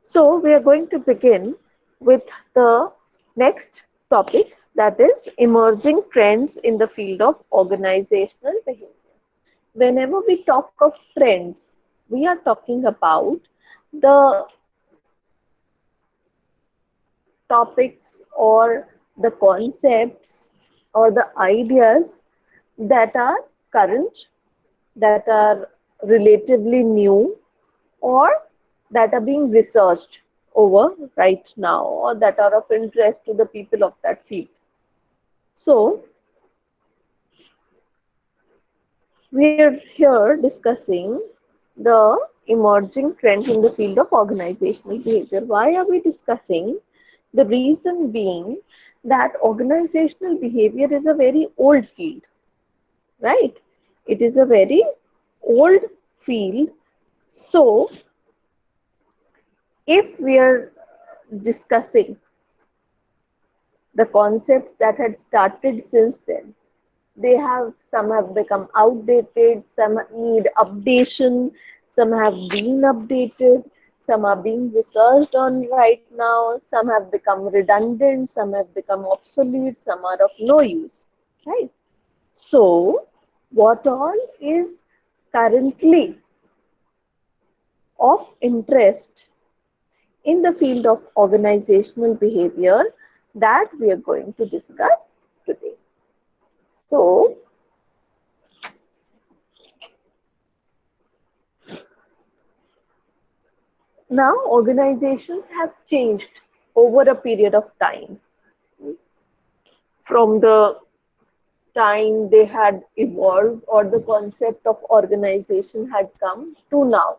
So we are going to begin with the next topic, that is emerging trends in the field of organizational behavior. Whenever we talk of trends, we are talking about the topics or the concepts or the ideas that are current, that are relatively new, or that are being researched over right now, or that are of interest to the people of that field. So, we are here discussing the emerging trends in the field of organizational behavior. Why are we discussing? The reason being that organizational behavior is a very old field, right? It is a very old field. So, if we are discussing the concepts that had started since then, some have become outdated, some need updation, some have been updated, some are being researched on right now, some have become redundant, some have become obsolete, some are of no use, right? So what all is currently of interest in the field of organizational behavior that we are going to discuss today. So, now organizations have changed over a period of time. From the time they had evolved or the concept of organization had come to now,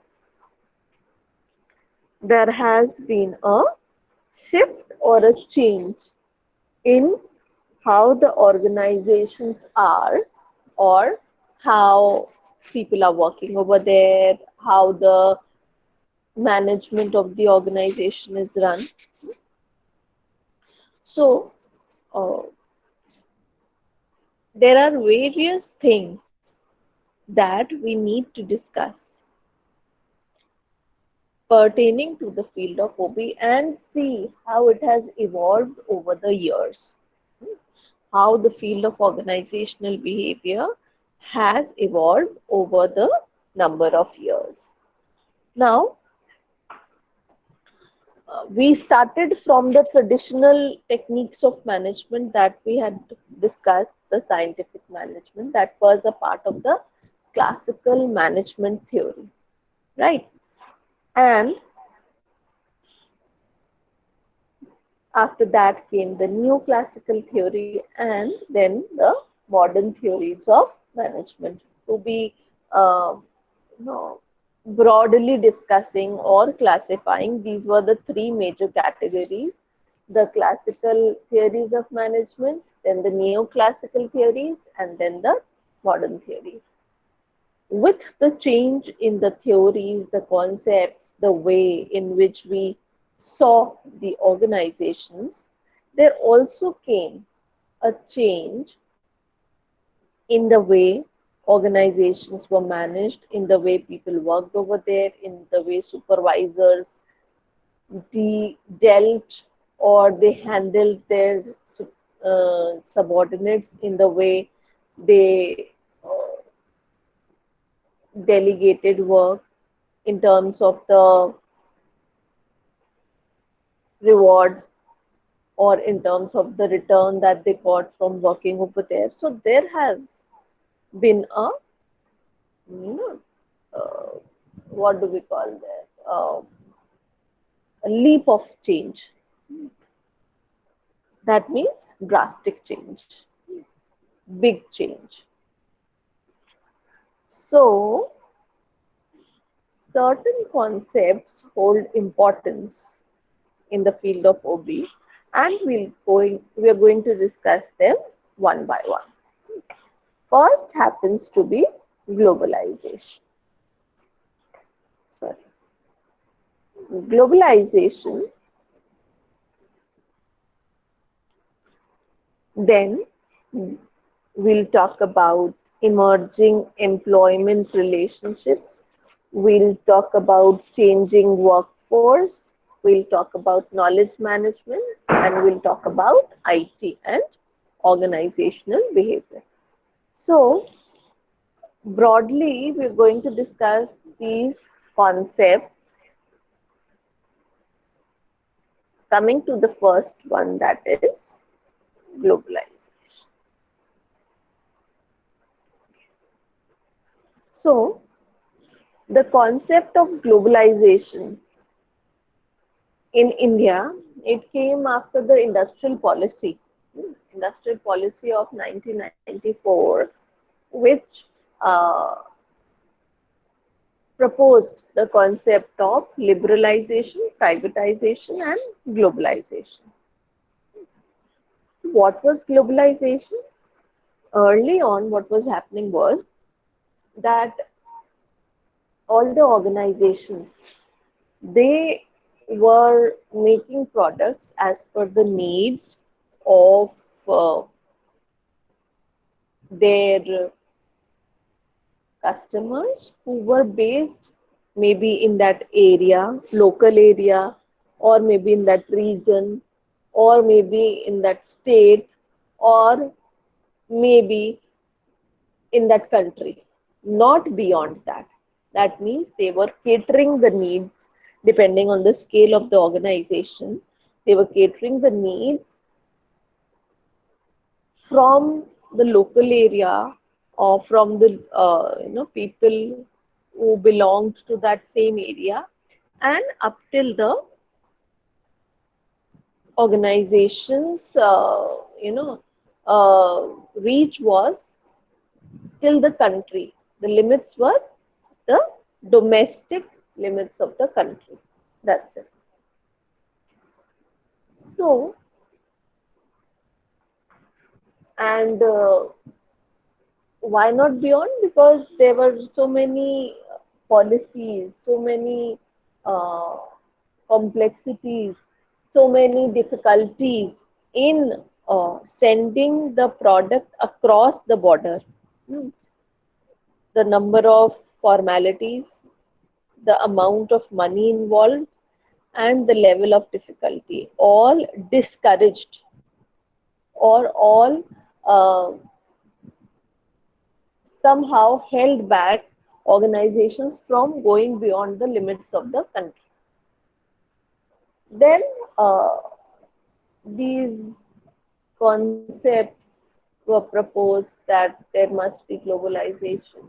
there has been a shift or a change in how the organizations are, or how people are working over there, how the management of the organization is run. So, uh, there are various things that we need to discuss pertaining to the field of OB and see how it has evolved over the years, how the field of organizational behavior has evolved over the number of years. Now, we started from the traditional techniques of management that we had discussed, the scientific management that was a part of the classical management theory, right? And after that came the neoclassical theory and then the modern theories of management. To be uh, you know, broadly discussing or classifying, these were the three major categories: the classical theories of management, then the neoclassical theories, and then the modern theories. With the change in the theories, the concepts, the way in which we saw the organizations, there also came a change in the way organizations were managed, in the way people worked over there, in the way supervisors dealt or they handled their subordinates, in the way they delegated work, in terms of the reward or in terms of the return that they got from working over there. So there has been a, you know, what do we call that? A leap of change. That means drastic change, big change. So certain concepts hold importance in the field of OB, and we are going to discuss them one by one. First happens to be globalization. Sorry. Globalization, then we'll talk about emerging employment relationships. We'll talk about changing workforce. we'll talk about knowledge management, and we'll talk about IT and organizational behavior. So, broadly, we're going to discuss these concepts. Coming to the first one, that is globalization. So, the concept of globalization in India, it came after the industrial policy of 1994, which proposed the concept of liberalization, privatization, and globalization. What was globalization? Early on, what was happening was that all the organizations, they were making products as per the needs of their customers who were based maybe in that area, local area, or maybe in that region, or maybe in that state, or maybe in that country, not beyond that. That means they were catering the needs depending on the scale of the organization. They were catering the needs from the local area or from the people who belonged to that same area, and up till the organization's reach was till the country. The limits were the domestic limits of the country. That's it. So, and why not beyond? Because there were so many policies, so many uh, complexities, so many difficulties in sending the product across the border. Hmm. The number of formalities, the amount of money involved, and the level of difficulty all discouraged or all uh, somehow held back organizations from going beyond the limits of the country. Then these concepts were proposed that there must be globalization.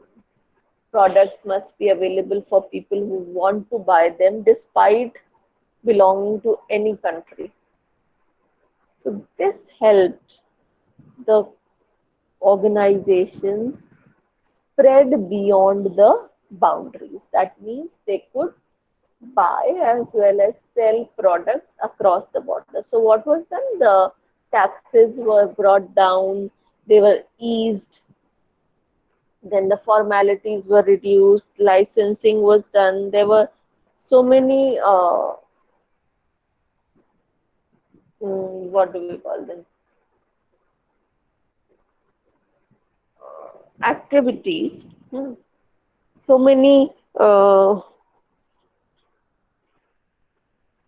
Products must be available for people who want to buy them despite belonging to any country. So this helped the organizations spread beyond the boundaries. That means they could buy as well as sell products across the border. So what was done? The taxes were brought down, they were eased, then the formalities were reduced, licensing was done. There were so many, what do we call them, activities. So many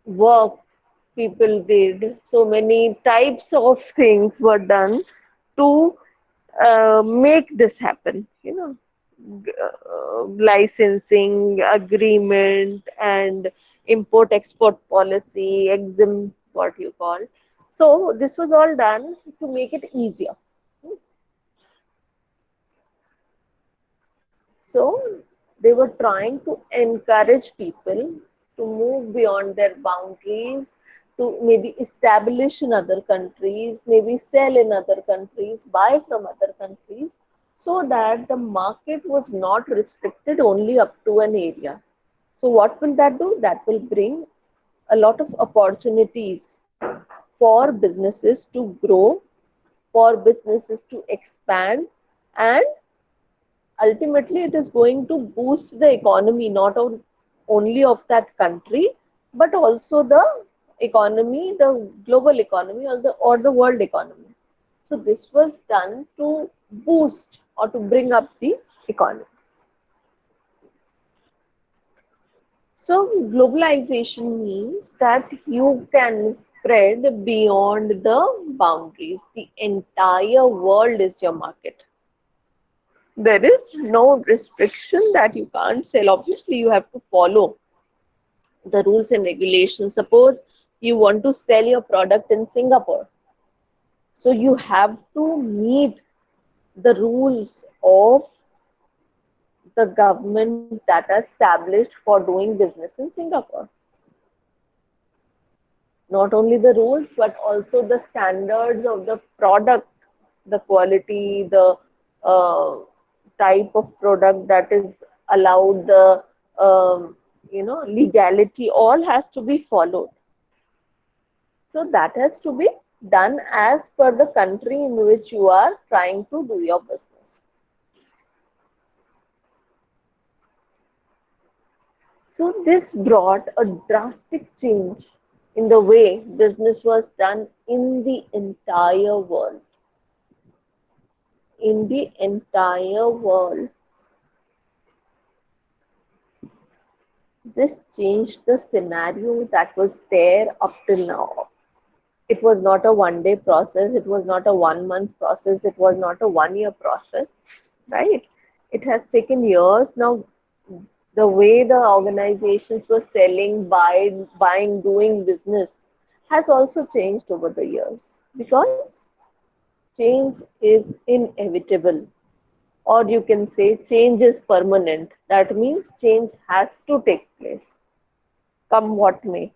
work people did, so many types of things were done to make this happen, licensing agreement and import export policy, exim, what you call. So this was all done to make it easier. So they were trying to encourage people to move beyond their boundaries, to maybe establish in other countries, maybe sell in other countries, buy from other countries, so that the market was not restricted only up to an area. So what will that do? That will bring a lot of opportunities for businesses to grow, for businesses to expand, and ultimately it is going to boost the economy not only of that country but also the economy, the global economy, or the world economy. So this was done to boost or to bring up the economy. So globalization means that you can spread beyond the boundaries. The entire world is your market. There is no restriction that you can't sell. Obviously, you have to follow the rules and regulations. Suppose you want to sell your product in Singapore, so you have to meet the rules of the government that are established for doing business in Singapore. Not only the rules, but also the standards of the product, the quality, the uh, type of product that is allowed, the legality, all has to be followed. So that has to be done as per the country in which you are trying to do your business. So this brought a drastic change in the way business was done in the entire world. In the entire world, this changed the scenario that was there up till now. It was not a 1 day process, it was not a 1 month process, it was not a 1 year process, right? It has taken years now. The way the organizations were selling, buying, doing business has also changed over the years because change is inevitable, or you can say change is permanent. That means change has to take place, come what may.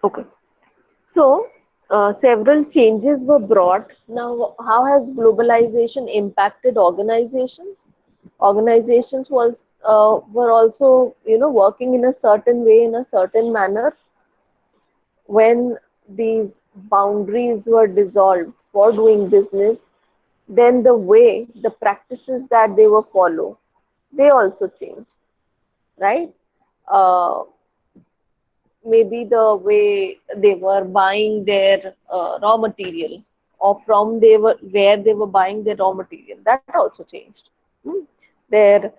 Okay. So, several changes were brought. Now, how has globalization impacted organizations? Organizations were also, working in a certain way, in a certain manner. When these boundaries were dissolved for doing business, then the way, the practices that they were follow, they also changed, right? Uh, Maybe the way they were buying their raw material, or from they were where they were buying their raw material, that also changed. Hmm. Their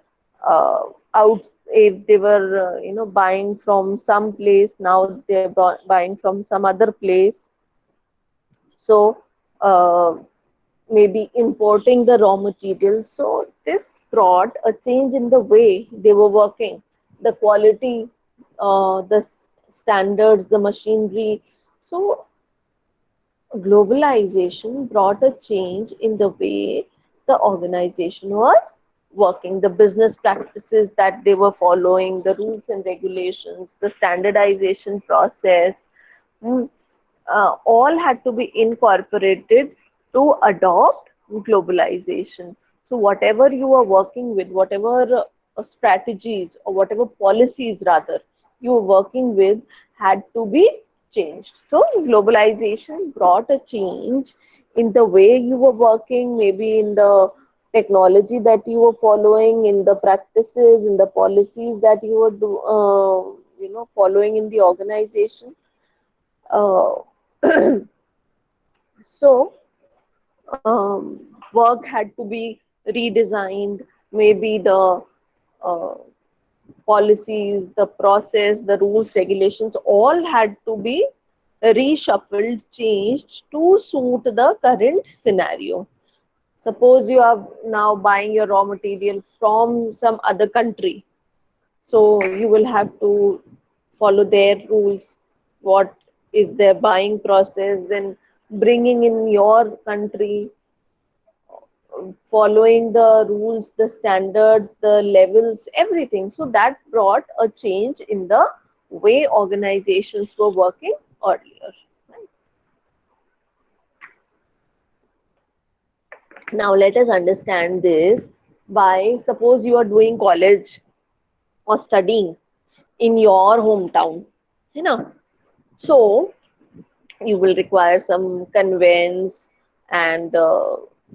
out if they were buying from some place, now they're buying from some other place. So maybe importing the raw materials. So this brought a change in the way they were working, the quality, the standards, the machinery. So globalization brought a change in the way the organization was working, the business practices that they were following, the rules and regulations, the standardization process. Mm, all had to be incorporated to adopt globalization. So, whatever you are working with, whatever strategies or whatever policies rather you were working with had to be changed. So, globalization brought a change in the way you were working, maybe in the technology that you were following, in the practices, in the policies that you were following in the organization. Uh, so work had to be redesigned. Maybe the uh, policies, the process, the rules, regulations, all had to be reshuffled, changed to suit the current scenario. Suppose you are now buying your raw material from some other country, so you will have to follow their rules, what is their buying process, then bringing in your country, following the rules, the standards, the levels, everything. So that brought a change in the way organizations were working earlier. Right? Now let us understand this by, suppose you are doing college or studying in your hometown, you know. So you will require some conveyance, and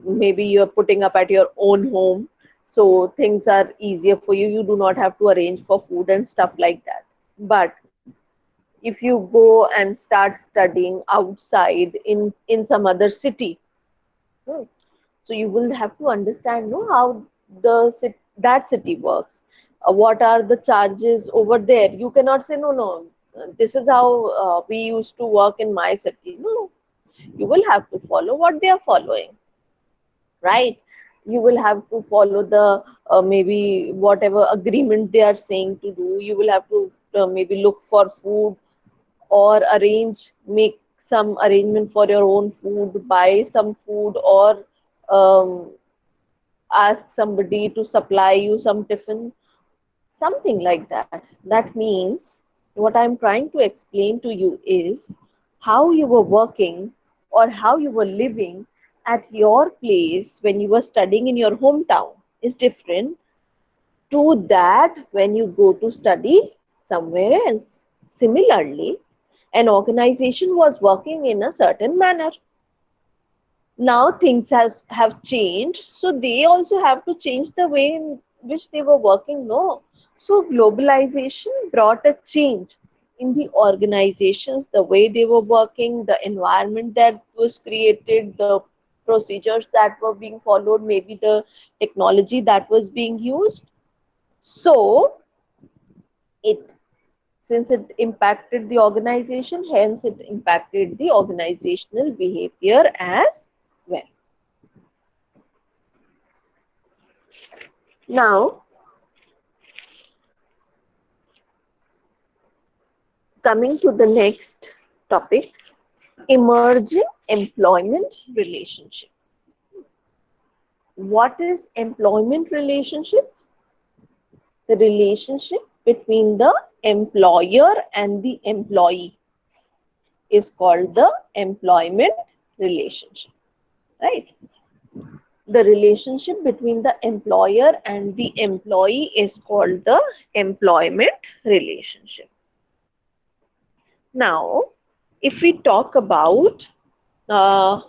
maybe you're putting up at your own home, so things are easier for you. You do not have to arrange for food and stuff like that. But if you go and start studying outside in some other city, hmm, So you will have to understand, no, how that city works. What are the charges over there? You cannot say, no, no, this is how we used to work in my city. No, you will have to follow what they are following, right? You will have to follow the maybe whatever agreement they are saying to do. You will have to maybe look for food, or make some arrangement for your own food, buy some food, or um, ask somebody to supply you some tiffin, something like that. That means what I'm trying to explain to you is how you were working or how you were living at your place when you were studying in your hometown is different to that when you go to study somewhere else. Similarly, an organization was working in a certain manner. Now things have changed, so they also have to change the way in which they were working. No, so globalization brought a change in the organizations, the way they were working, the environment that was created, the procedures that were being followed, maybe the technology that was being used. So it since it impacted the organization, hence it impacted the organizational behavior as well. Now, coming to the next topic, emerging employment relationship. What is employment relationship? The relationship between the employer and the employee is called the employment relationship, right? The relationship between the employer and the employee is called the employment relationship. Now, if we talk about uh,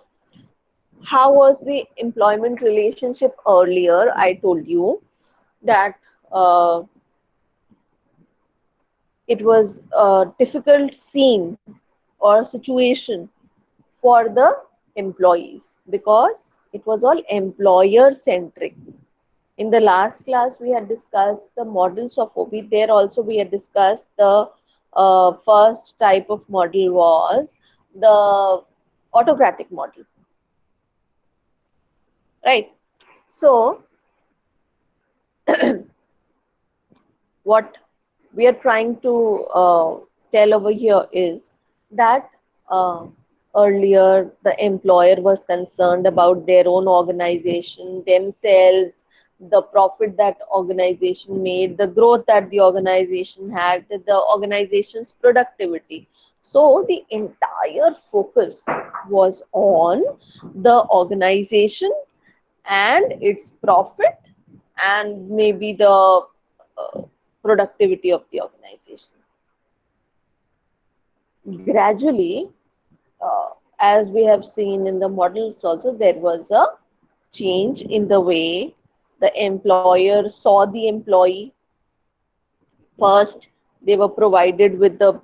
how was the employment relationship earlier, I told you that uh, it was a difficult scene or situation for the employees because it was all employer centric. In the last class, we had discussed the models of OB. There also we had discussed the first type of model was the autocratic model, right? So what we are trying to tell over here is that uh, earlier the employer was concerned about their own organization, themselves, the profit that organization made, the growth that the organization had, the organization's productivity. So the entire focus was on the organization and its profit and maybe the productivity of the organization. Gradually, as we have seen in the models also, there was a change in the way the employer saw the employee. First, they were provided with the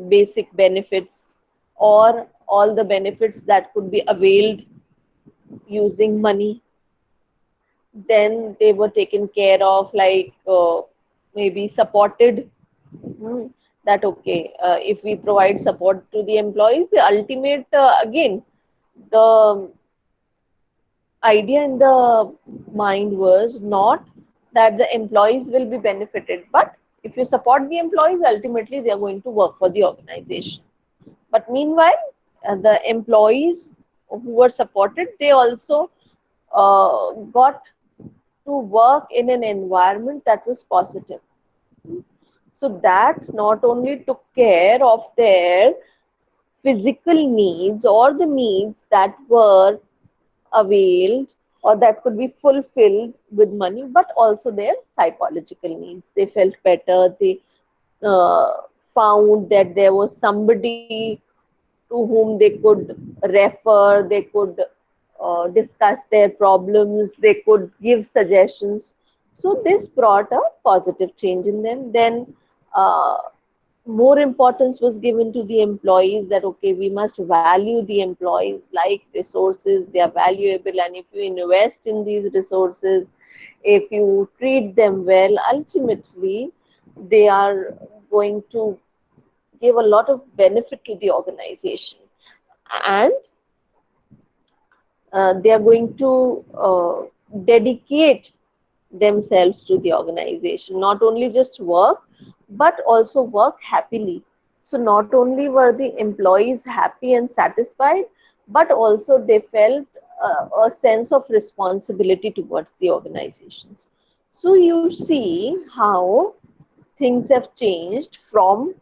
basic benefits or all the benefits that could be availed using money. Then they were taken care of, like maybe supported. That okay, if we provide support to the employees, the ultimate again the idea in the mind was not that the employees will be benefited, but if you support the employees, ultimately they are going to work for the organization. But meanwhile, the employees who were supported, they also got to work in an environment that was positive. So that not only took care of their physical needs or the needs that were availed or that could be fulfilled with money, but also their psychological needs. They felt better. They uh, found that there was somebody to whom they could refer, they could discuss their problems, they could give suggestions. So this brought a positive change in them. Then uh, more importance was given to the employees, that okay, we must value the employees like resources. They are valuable, and if you invest in these resources, if you treat them well, ultimately they are going to give a lot of benefit to the organization, and they are going to dedicate themselves to the organization, not only just work, but also work happily. So not only were the employees happy and satisfied, but also they felt a sense of responsibility towards the organizations. So you see how things have changed from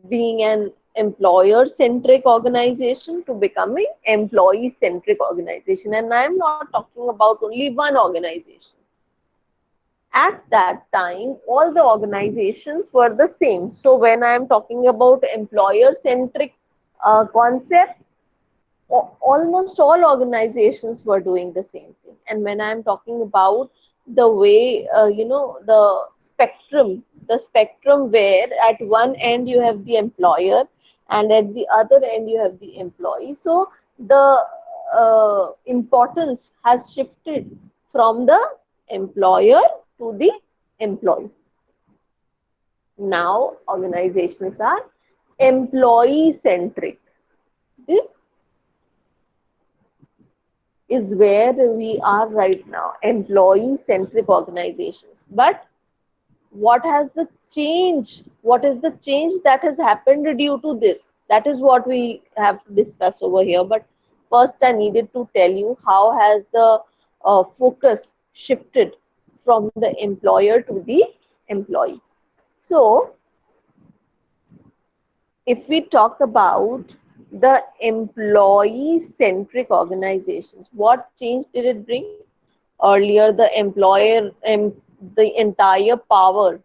being an employer centric organization to becoming employee centric organization. And I'm not talking about only one organization. At that time, all the organizations were the same. So when I'm talking about employer centric concept, almost all organizations were doing the same thing. And when I'm talking about the way, the spectrum where at one end you have the employer and at the other end you have the employee. So the importance has shifted from the employer to the employee. Now organizations are employee centric. This is where we are right now, employee centric organizations. But what has the change? What is the change that has happened due to this? That is what we have to discuss over here. But first, I needed to tell you how has the focus shifted from the employer to the employee. So, if we talk about the employee centric organizations, what change did it bring? Earlier, the the entire power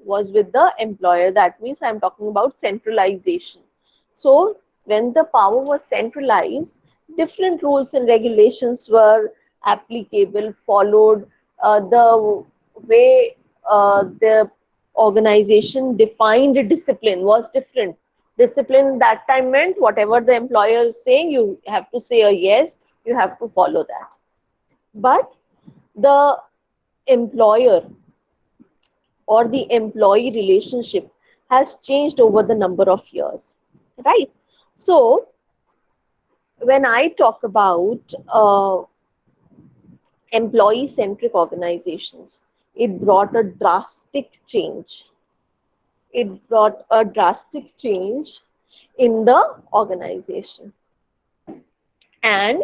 was with the employer. That means I'm talking about centralization. So when the power was centralized, different rules and regulations were applicable, followed. The way the organization defined discipline was different. Discipline that time meant whatever the employer is saying, you have to say a yes, you have to follow that. But the employer or the employee relationship has changed over the number of years, right? So when I talk about employee centric organizations, it brought a drastic change. It brought a drastic change in the organization. And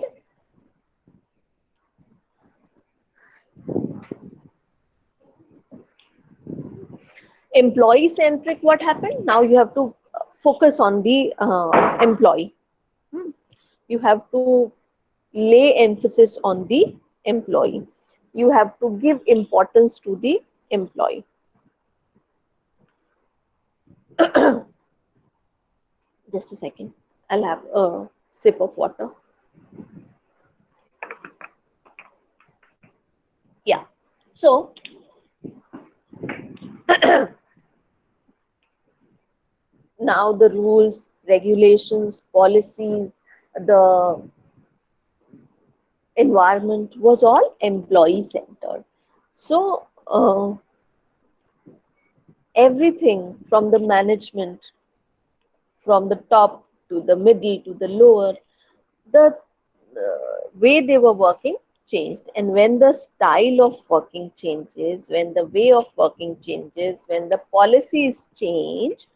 employee centric, what happened? Now you have to focus on the employee. You have to lay emphasis on the employee. You have to give importance to the employee. Just a second. I'll have a sip of water. Yeah. So, now the rules, regulations, policies, the environment was all employee centered. So, everything from the management, from the top to the middle to the lower, the way they were working changed. And when the style of working changes, when the way of working changes, when the policies change,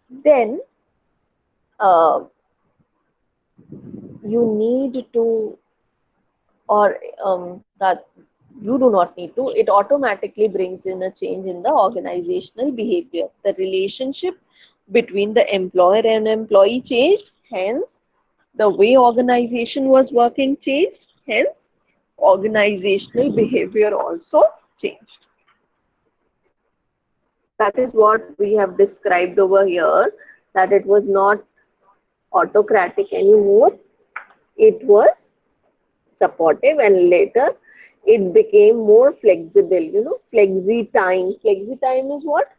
then uh, you need to, or that you do not need to, it automatically brings in a change in the organizational behavior. The relationship between the employer and employee changed, hence the way organization was working changed, hence organizational behavior also changed. That is what we have described over here, that it was not autocratic anymore, it was supportive, and later it became more flexible. Flexi time. Flexi time is what?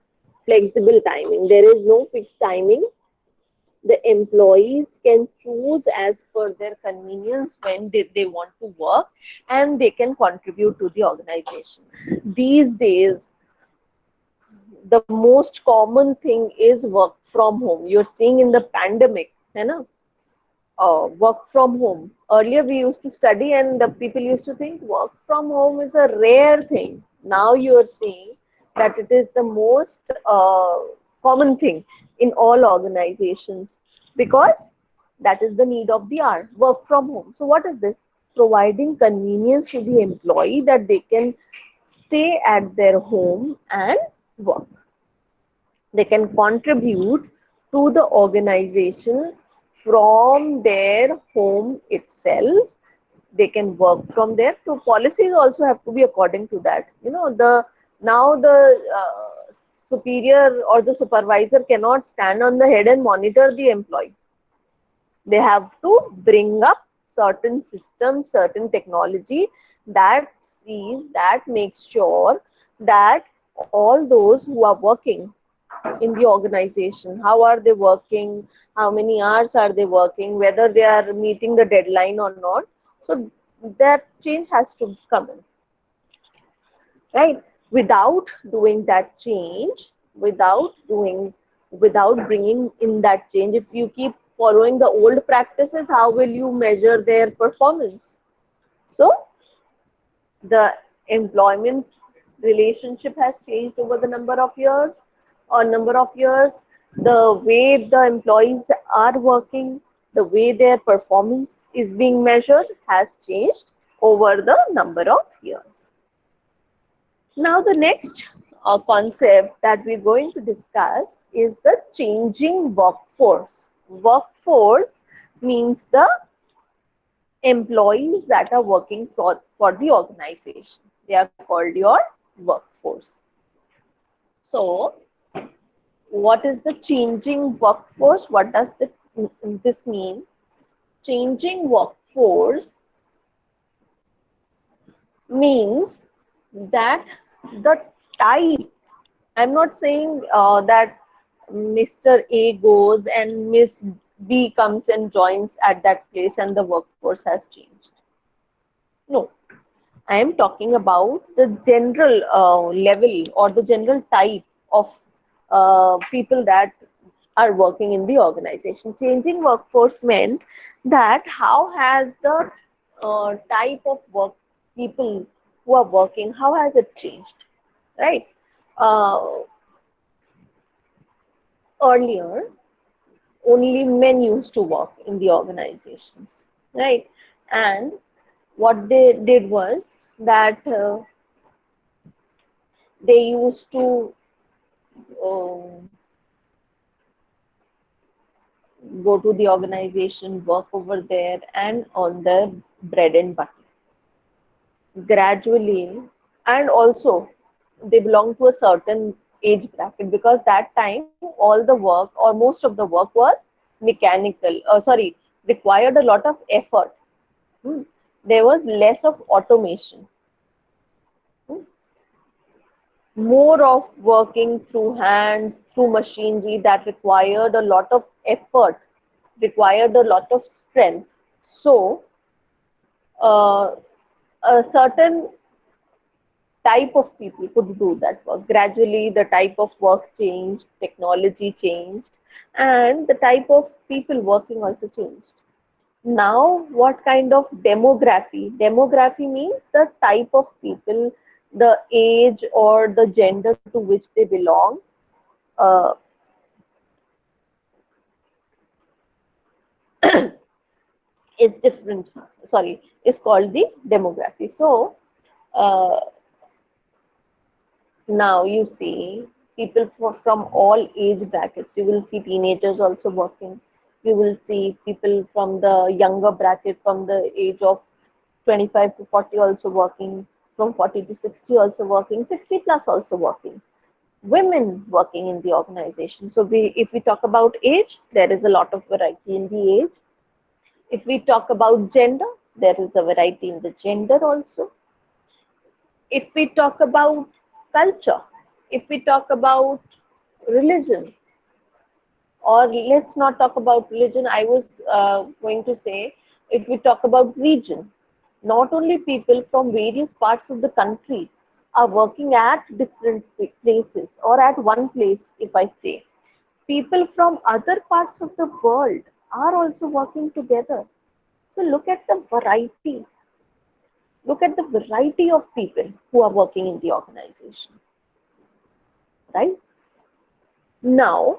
Flexible timing. There is no fixed timing. The employees can choose as per their convenience when they want to work, and they can contribute to the organization. These days, the most common thing is work from home. You're seeing in the pandemic, you know, work from home. Earlier, we used to study, and the people used to think work from home is a rare thing. Now you are seeing that it is the most common thing in all organizations, because that is the need of the hour. Work from home. So, what is this? Providing convenience to the employee that they can stay at their home and work. They can contribute to the organization from their home itself. They can work from there. So policies also have to be according to that. You know, the now the superior or the supervisor cannot stand on the head and monitor the employee. They have to bring up certain systems, certain technology that sees, that makes sure that all those who are working in the organization, how are they working, how many hours are they working, whether they are meeting the deadline or not. So that change has to come in, right? Without doing that change, without bringing in that change, if you keep following the old practices, how will you measure their performance? So the employment relationship has changed over the number of years. The way the employees are working, the way their performance is being measured has changed over the number of years. Now the next concept that we're going to discuss is the changing workforce. Workforce means the employees that are working for the organization. They are called your workforce. So, what is the changing workforce? What does this mean? Changing workforce means that the type, I'm not saying that Mr. A goes and Miss B comes and joins at that place and the workforce has changed. No, I am talking about the general level or the general type of people that are working in the organization. Changing workforce meant that how has the type of work people who are working, how has it changed, right? Uh, Earlier, only men used to work in the organizations, right? And what they did was that they used to um, go to the organization, work over there, and on their bread and butter. Gradually, and also they belong to a certain age bracket, because that time all the work or most of the work was mechanical. Sorry, required a lot of effort. Hmm. There was less of automation. Hmm. More of working through hands, through machinery that required a lot of effort, required a lot of strength. So, uh, a certain type of people could do that work. Gradually, the type of work changed, technology changed, and the type of people working also changed. Now, what kind of demography? Demography means the type of people, the age or the gender to which they belong, uh, is different. Sorry, is called the demography. So, uh, now you see people from all age brackets. You will see teenagers also working. You will see people from the younger bracket, from the age of 25 to 40 also working, from 40 to 60 also working, 60 plus also working. Women working in the organization. So if we talk about age, there is a lot of variety in the age. If we talk about gender, there is a variety in the gender also. If we talk about culture, if we talk about religion, or let's not talk about religion. I was going to say, if we talk about region, not only people from various parts of the country are working at different places or at one place, if I say, people from other parts of the world are also working together. So look at the variety of people who are working in the organization, right? Now,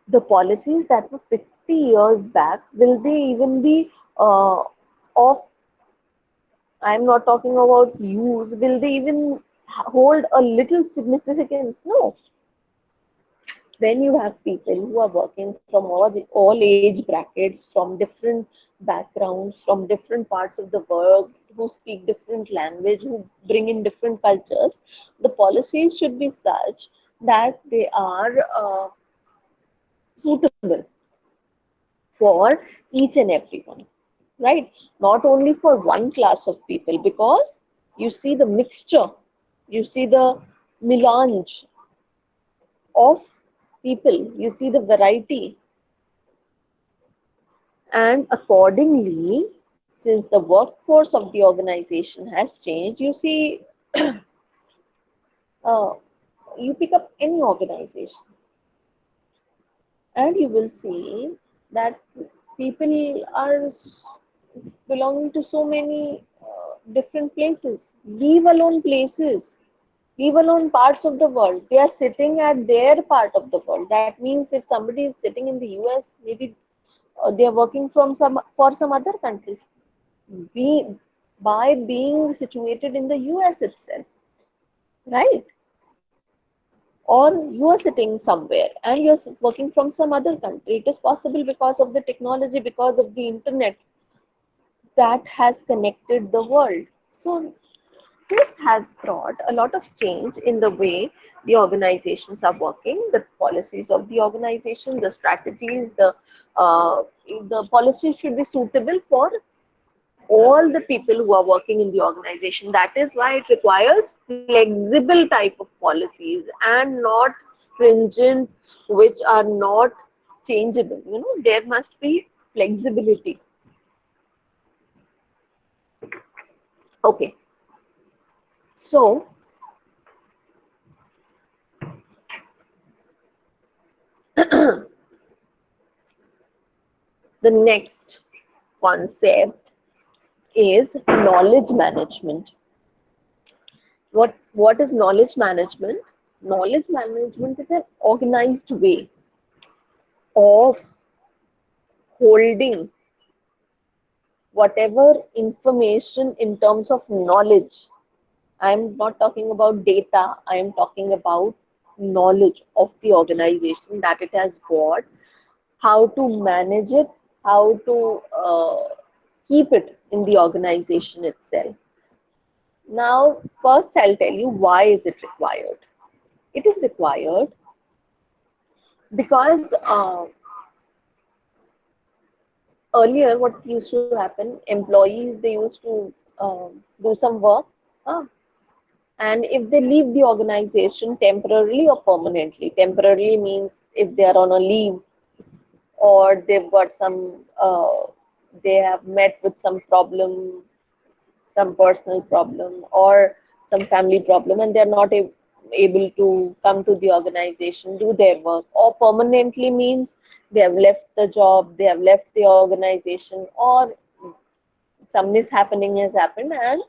the policies that were 50 years back, will they even be of, I'm not talking about use, will they even hold a little significance? No. When you have people who are working from all age brackets, from different backgrounds, from different parts of the world, who speak different language, who bring in different cultures, the policies should be such that they are suitable for each and everyone, right? Not only for one class of people, because you see the mixture, you see the melange of people, you see the variety, and accordingly, since the workforce of the organization has changed, you see, uh, you pick up any organization and you will see that people are belonging to so many different places, leave alone places, leave alone parts of the world. They are sitting at their part of the world. That means if somebody is sitting in the US, maybe they are working from some for some other countries. Be, by being situated in the US itself, right? Or you are sitting somewhere and you're working from some other country. It is possible because of the technology, because of the internet that has connected the world. So this has brought a lot of change in the way the organizations are working, the policies of the organization, the strategies, the policies should be suitable for all the people who are working in the organization. That is why it requires flexible type of policies and not stringent, which are not changeable. You know, there must be flexibility. Okay, so the next concept is knowledge management. What is knowledge management? Knowledge management is an organized way of holding whatever information in terms of knowledge. I am not talking about data, I am talking about knowledge of the organization that it has got, how to manage it, how to keep it in the organization itself. Now, first I'll tell you why is it required. It is required because earlier what used to happen, employees, they used to do some work, uh, and if they leave the organization temporarily or permanently, temporarily means if they are on a leave, or they've got some they have met with some problem, some personal problem or some family problem, and they're not able to come to the organization, do their work. Or permanently means they have left the job, they have left the organization, or some mishappening has happened, and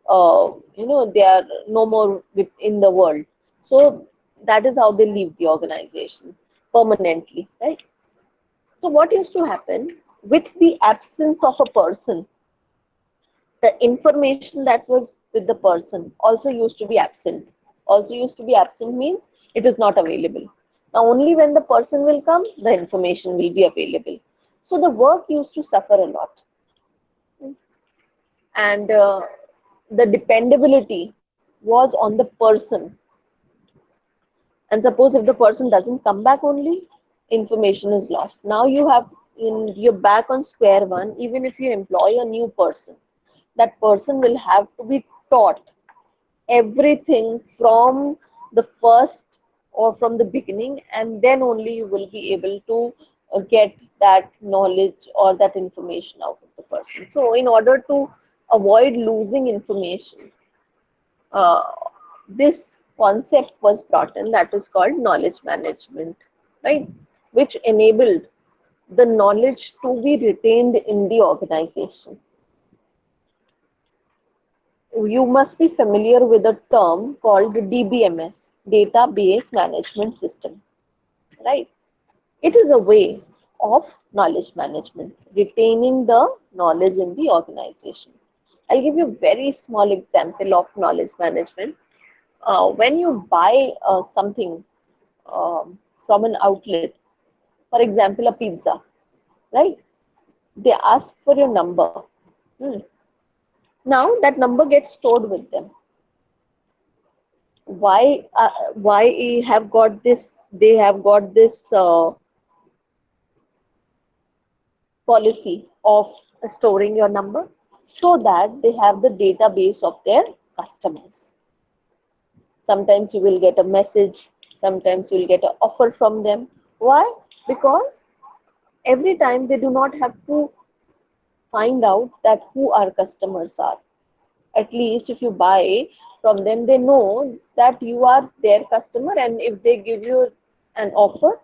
they are no more within the world. So that is how they leave the organization permanently, right? So what used to happen, with the absence of a person, the information that was with the person also used to be absent. Also used to be absent means it is not available. Now only when the person will come, the information will be available. So the work used to suffer a lot, and the dependability was on the person. And suppose if the person doesn't come back, only information is lost. Now you're back on square one. Even if you employ a new person, that person will have to be taught everything from the first or from the beginning, and then only you will be able to get that knowledge or that information out of the person. So in order to avoid losing information, uh, this concept was brought in, that is called knowledge management, right? Which enabled the knowledge to be retained in the organization. You must be familiar with a term called DBMS, Database Management System, right? It is a way of knowledge management, retaining the knowledge in the organization. I'll give you a very small example of knowledge management. When you buy something from an outlet, for example, a pizza, right? They ask for your number. Hmm. Now that number gets stored with them. Why have got this? They have got this policy of storing your number so that they have the database of their customers. Sometimes you will get a message, sometimes you will get an offer from them. Why? Because every time they do not have to find out that who our customers are. At least if you buy from them, they know that you are their customer, and if they give you an offer,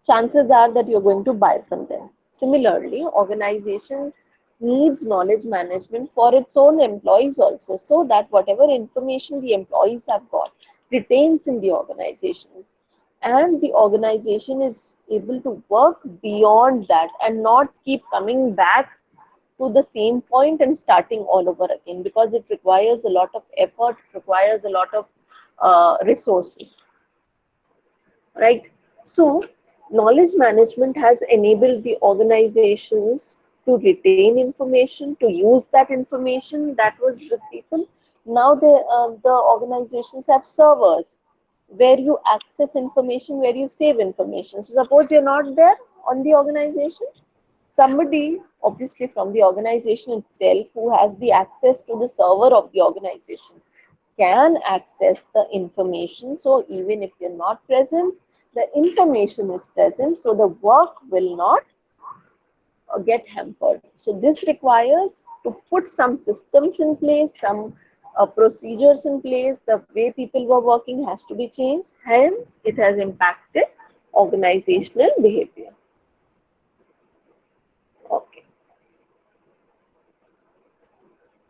chances are that you're going to buy from them. Similarly, organization needs knowledge management for its own employees also, so that whatever information the employees have got retains in the organization, and the organization is able to work beyond that and not keep coming back to the same point and starting all over again, because it requires a lot of effort, requires a lot of resources, right? So, knowledge management has enabled the organizations to retain information, to use that information that was with people. Now the organizations have servers where you access information, where you save information. So suppose you're not there on the organization, somebody obviously from the organization itself who has the access to the server of the organization can access the information. So even if you're not present, the information is present, so the work will not get hampered. So this requires to put some systems in place, some procedures in place. The way people were working has to be changed. Hence, it has impacted organizational behavior. Okay.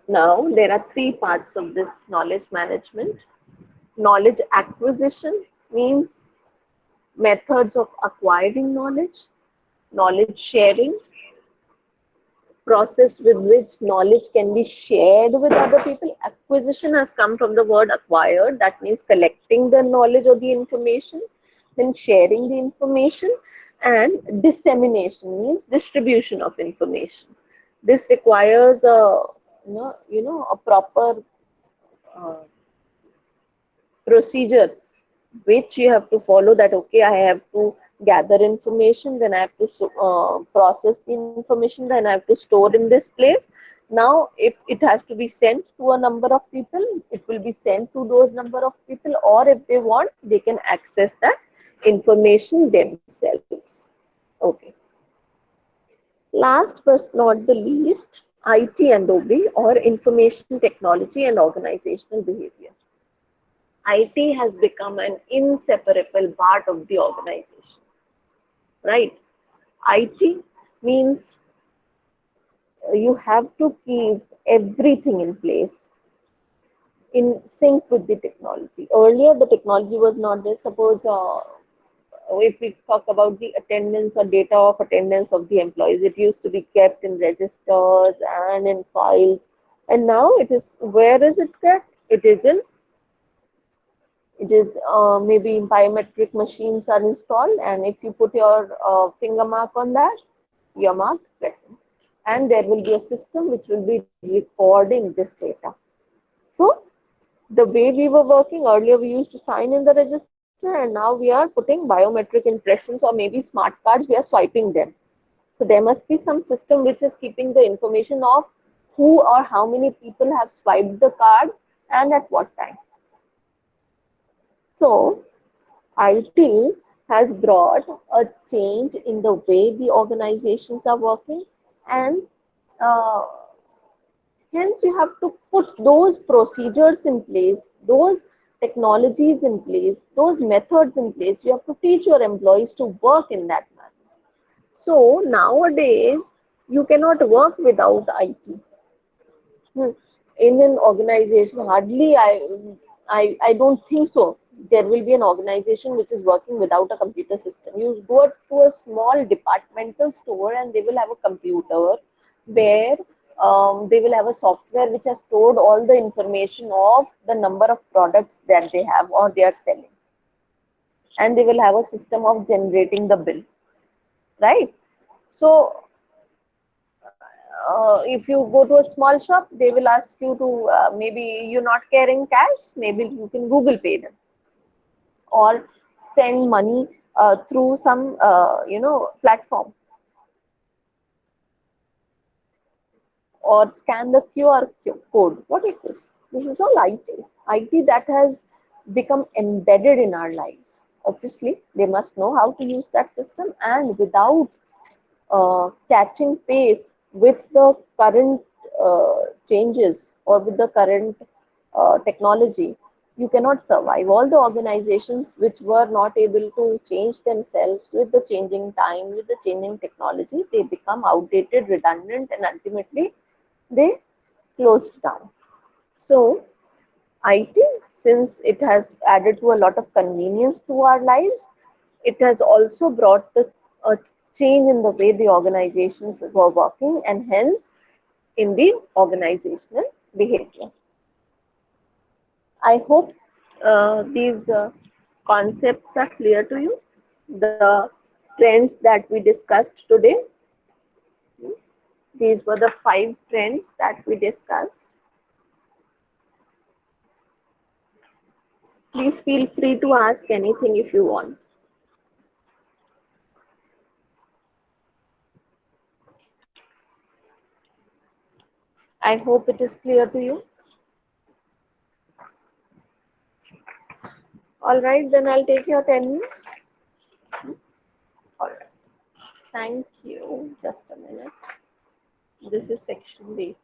Now, there are three parts of this knowledge management. Knowledge acquisition means methods of acquiring knowledge, knowledge sharing, process with which knowledge can be shared with other people. Acquisition has come from the word acquired, that means collecting the knowledge or the information, then sharing the information, and dissemination means distribution of information. This requires a a proper uh, procedure which you have to follow, that okay, I have to gather information, then I have to process the information, then I have to store in this place. Now if it has to be sent to a number of people, it will be sent to those number of people, or if they want, they can access that information themselves. Okay. Last but not the least, IT and OB, or information technology and organizational behavior. IT has become an inseparable part of the organization, right? IT means you have to keep everything in place in sync with the technology. Earlier, the technology was not there. Suppose if we talk about the attendance or data of attendance of the employees, it used to be kept in registers and in files. And now it is, where is it kept? It is maybe biometric machines are installed, and if you put your finger mark on that, your mark present. And there will be a system which will be recording this data. So the way we were working earlier, we used to sign in the register, and now we are putting biometric impressions or maybe smart cards, we are swiping them. So there must be some system which is keeping the information of who or how many people have swiped the card and at what time. So IT has brought a change in the way the organizations are working, and uh, hence you have to put those procedures in place, those technologies in place, those methods in place. You have to teach your employees to work in that manner. So nowadays, you cannot work without IT. Hmm. In an organization, hardly I don't think so. There will be an organization which is working without a computer system. You go to a small departmental store and they will have a computer where they will have a software which has stored all the information of the number of products that they have or they are selling. And they will have a system of generating the bill, right? So if you go to a small shop, they will ask you to maybe you're not carrying cash, maybe you can Google Pay them or send money through some platform or scan the QR code. What is this? This is all IT. IT that has become embedded in our lives. Obviously, they must know how to use that system, and without catching pace with the current changes or with the current technology, you cannot survive. All the organizations which were not able to change themselves with the changing time, with the changing technology, they become outdated, redundant, and ultimately they closed down. So, IT, since it has added to a lot of convenience to our lives, it has also brought a change in the way the organizations were working and hence in the organizational behavior. I hope these concepts are clear to you. The trends that we discussed today, these were the 5 trends that we discussed. Please feel free to ask anything if you want. I hope it is clear to you. All right, then I'll take your 10 minutes. All right. Thank you. Just a minute. This is section B.